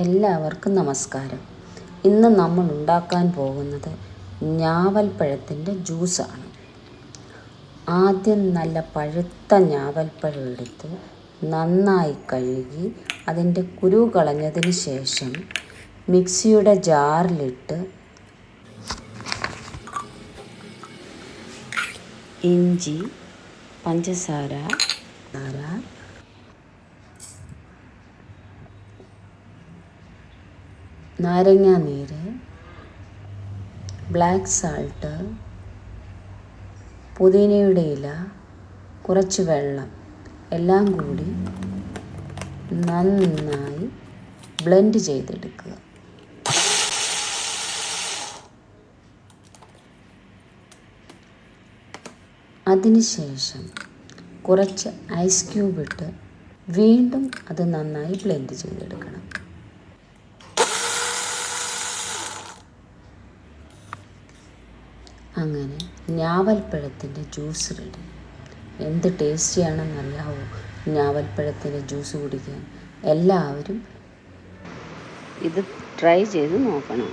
എല്ലാവർക്കും നമസ്കാരം. ഇന്ന് നമ്മൾ ഉണ്ടാക്കാൻ പോകുന്നത് ഞാവൽപ്പഴത്തിൻ്റെ ജ്യൂസാണ്. ആദ്യം നല്ല പഴുത്ത ഞാവൽപ്പഴം എടുത്ത് നന്നായി കഴുകി അതിൻ്റെ കുരു കളഞ്ഞതിന് ശേഷം മിക്സിയുടെ ജാറിലിട്ട് ഇഞ്ചി, പഞ്ചസാര, നാരങ്ങാനീര്, ബ്ലാക്ക് സാൾട്ട്, പുതിനയുടെ ഇല, കുറച്ച് വെള്ളം എല്ലാം കൂടി നന്നായി ബ്ലെൻഡ് ചെയ്തെടുക്കുക. അതിനുശേഷം കുറച്ച് ഐസ് ക്യൂബ് ഇട്ട് വീണ്ടും അത് നന്നായി ബ്ലെൻഡ് ചെയ്തെടുക്കണം. അങ്ങനെ ഞാവൽപ്പഴത്തിൻ്റെ ജ്യൂസ് റെഡി. എന്ത് ടേസ്റ്റിയാണെന്നറിയാവോ ഞാവൽപ്പഴത്തിൻ്റെ ജ്യൂസ് കുടിക്കാൻ? എല്ലാവരും ഇത് ട്രൈ ചെയ്ത് നോക്കണം.